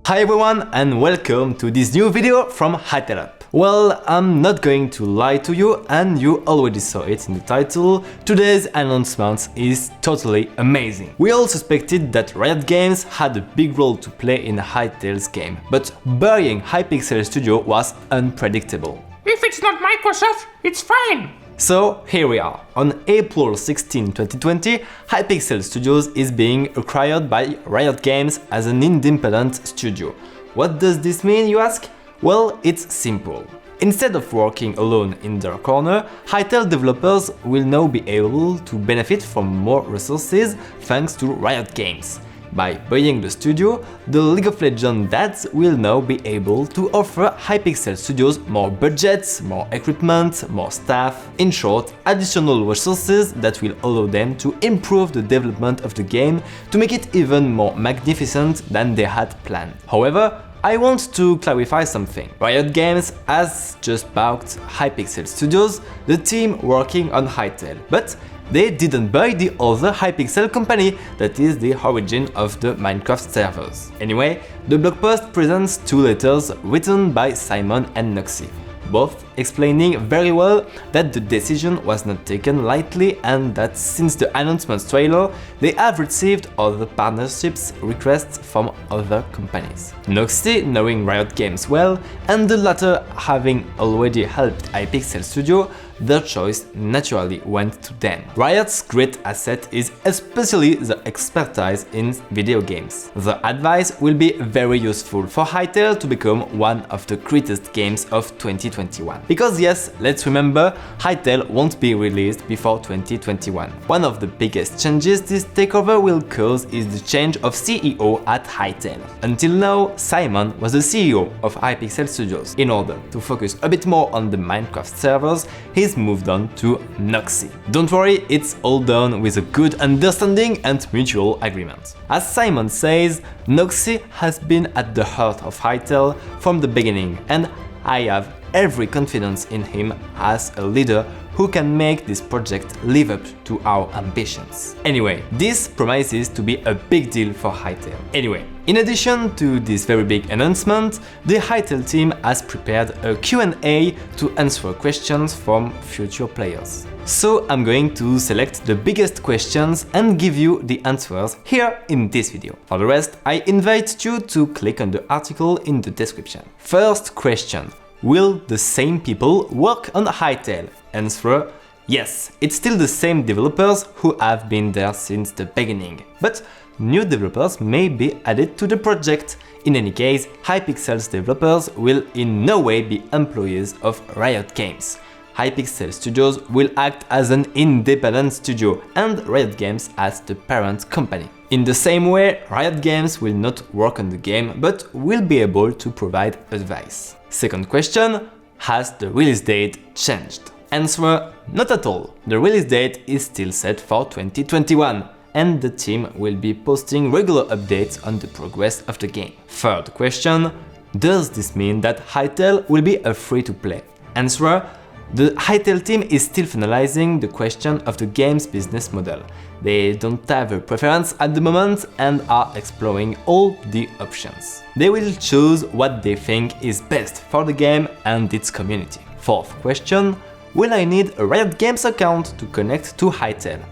Hi everyone and welcome to this new video from Hytale UP. Well, I'm not going to lie to you and you already saw it in the title. Today's announcement is totally amazing. We all suspected that Riot Games had a big role to play in Hytale's game, but burying Hypixel Studios was unpredictable. If it's not Microsoft, it's fine. So here we are. On April 16, 2020, Hypixel Studios is being acquired by Riot Games as an independent studio. What does this mean, you ask? Well, it's simple. Instead of working alone in their corner, Hytale developers will now be able to benefit from more resources thanks to Riot Games. By buying the studio, the League of Legends dads will now be able to offer Hypixel Studios more budgets, more equipment, more staff, in short, additional resources that will allow them to improve the development of the game to make it even more magnificent than they had planned. However, I want to clarify something. Riot Games has just bought Hypixel Studios, the team working on Hytale, but they didn't buy the other Hypixel company that is the origin of the Minecraft servers. Anyway, the blog post presents two letters written by Simon and Noxy, both explaining very well that the decision was not taken lightly and that since the announcement trailer, they have received other partnerships requests from other companies. Noxy, knowing Riot Games well, and the latter having already helped Hypixel Studio, their choice naturally went to them. Riot's great asset is especially the expertise in video games. The advice will be very useful for Hytale to become one of the greatest games of 2021. Because yes, let's remember, Hytale won't be released before 2021. One of the biggest changes this takeover will cause is the change of CEO at Hytale. Until now, Simon was the CEO of Hypixel Studios. In order to focus a bit more on the Minecraft servers, he's moved on to Noxy. Don't worry, it's all done with a good understanding and mutual agreement. As Simon says, Noxy has been at the heart of Hytale from the beginning, and I have every confidence in him as a leader who can make this project live up to our ambitions. Anyway, this promises to be a big deal for Hytale. Anyway, in addition to this very big announcement, the Hytale team has prepared a Q&A to answer questions from future players. So I'm going to select the biggest questions and give you the answers here in this video. For the rest, I invite you to click on the article in the description. First question. Will the same people work on Hytale? Answer: yes, it's still the same developers who have been there since the beginning, but new developers may be added to the project. In any case, Hypixel's developers will in no way be employees of Riot Games. Hypixel Studios will act as an independent studio and Riot Games as the parent company. In the same way, Riot Games will not work on the game, but will be able to provide advice. Second question, has the release date changed? Answer: not at all. The release date is still set for 2021, and the team will be posting regular updates on the progress of the game. Third question, does this mean that Hytale will be a free-to-play? Answer: the Hytale team is still finalizing the question of the game's business model. They don't have a preference at the moment and are exploring all the options. They will choose what they think is best for the game and its community. Fourth question, will I need a Riot Games account to connect to Hytale?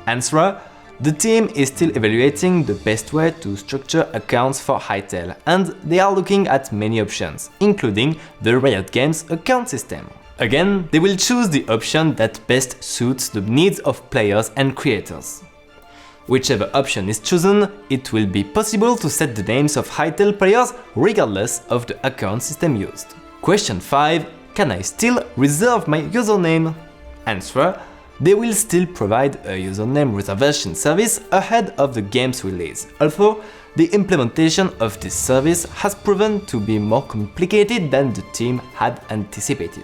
Answer: the team is still evaluating the best way to structure accounts for Hytale, and they are looking at many options, including the Riot Games account system. Again, they will choose the option that best suits the needs of players and creators. Whichever option is chosen, it will be possible to set the names of Hytale players regardless of the account system used. Question 5. Can I still reserve my username? Answer: they will still provide a username reservation service ahead of the game's release, although the implementation of this service has proven to be more complicated than the team had anticipated.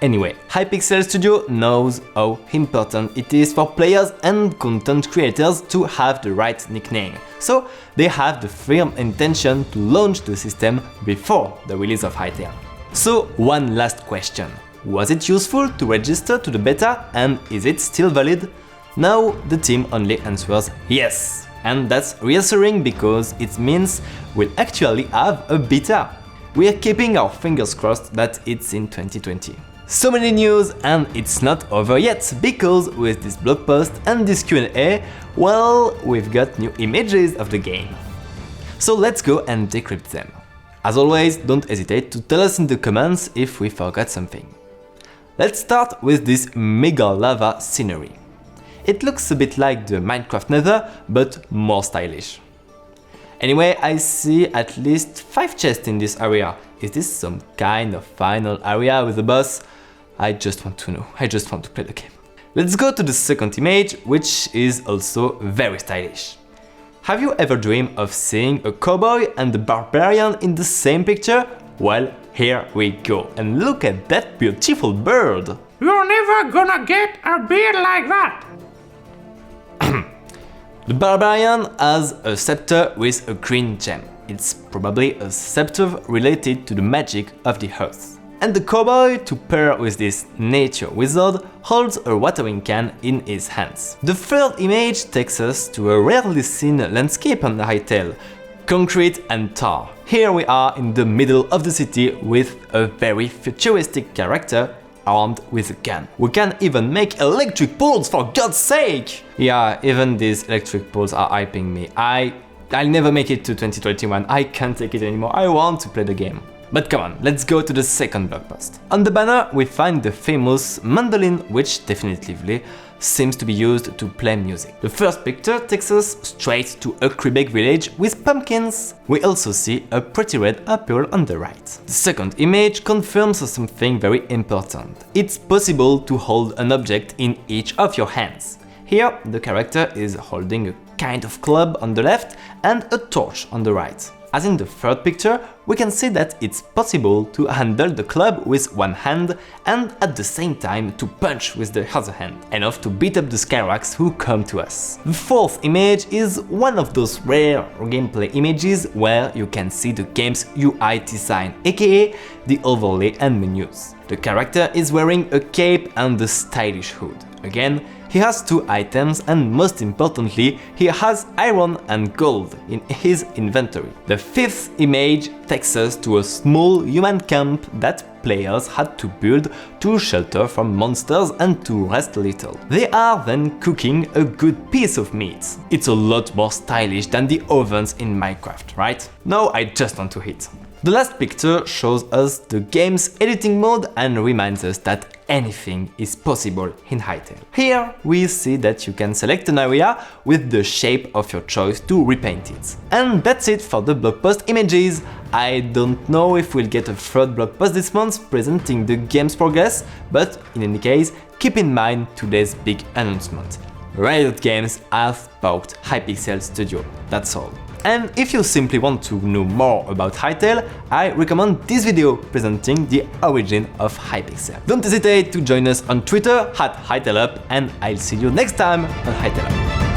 Anyway, Hypixel Studio knows how important it is for players and content creators to have the right nickname, so they have the firm intention to launch the system before the release of Hytale. So, one last question. Was it useful to register to the beta and is it still valid? Now the team only answers yes. And that's reassuring because it means we'll actually have a beta. We are keeping our fingers crossed that it's in 2020. So many news, and it's not over yet, because with this blog post and this Q&A, well, we've got new images of the game. So let's go and decrypt them. As always, don't hesitate to tell us in the comments if we forgot something. Let's start with this mega lava scenery. It looks a bit like the Minecraft Nether, but more stylish. Anyway, I see at least 5 chests in this area. Is this some kind of final area with a boss? I just want to know, I just want to play the game. Let's go to the second image, which is also very stylish. Have you ever dreamed of seeing a cowboy and a barbarian in the same picture? Well, here we go, and look at that beautiful bird! You're never gonna get a beard like that! The barbarian has a scepter with a green gem. It's probably a scepter related to the magic of the earth. And the cowboy, to pair with this nature wizard, holds a watering can in his hands. The third image takes us to a rarely seen landscape on Hytale: concrete and tar. Here we are in the middle of the city with a very futuristic character armed with a gun. We can even make electric poles, for God's sake! Yeah, even these electric poles are hyping me. I'll never make it to 2021, I can't take it anymore, I want to play the game. But come on, let's go to the second blog post. On the banner we find the famous mandolin, which definitively seems to be used to play music. The first picture takes us straight to a Quebec village with pumpkins. We also see a pretty red apple on the right. The second image confirms something very important. It's possible to hold an object in each of your hands. Here the character is holding a kind of club on the left and a torch on the right. As in the third picture, we can see that it's possible to handle the club with one hand and at the same time to punch with the other hand, enough to beat up the Skyrocks who come to us. The fourth image is one of those rare gameplay images where you can see the game's UI design, aka the overlay and menus. The character is wearing a cape and a stylish hood. Again, he has 2 items and most importantly, he has iron and gold in his inventory. The fifth image takes us to a small human camp that players had to build to shelter from monsters and to rest a little. They are then cooking a good piece of meat. It's a lot more stylish than the ovens in Minecraft, right? Now I just want to eat. The last picture shows us the game's editing mode and reminds us that anything is possible in Hytale. Here we see that you can select an area with the shape of your choice to repaint it. And that's it for the blog post images. I don't know if we'll get a third blog post this month presenting the game's progress, but in any case, keep in mind today's big announcement. Riot Games has bought Hypixel Studios, that's all. And if you simply want to know more about Hytale, I recommend this video presenting the origin of Hypixel. Don't hesitate to join us on Twitter @Hytale UP, and I'll see you next time on Hytale UP.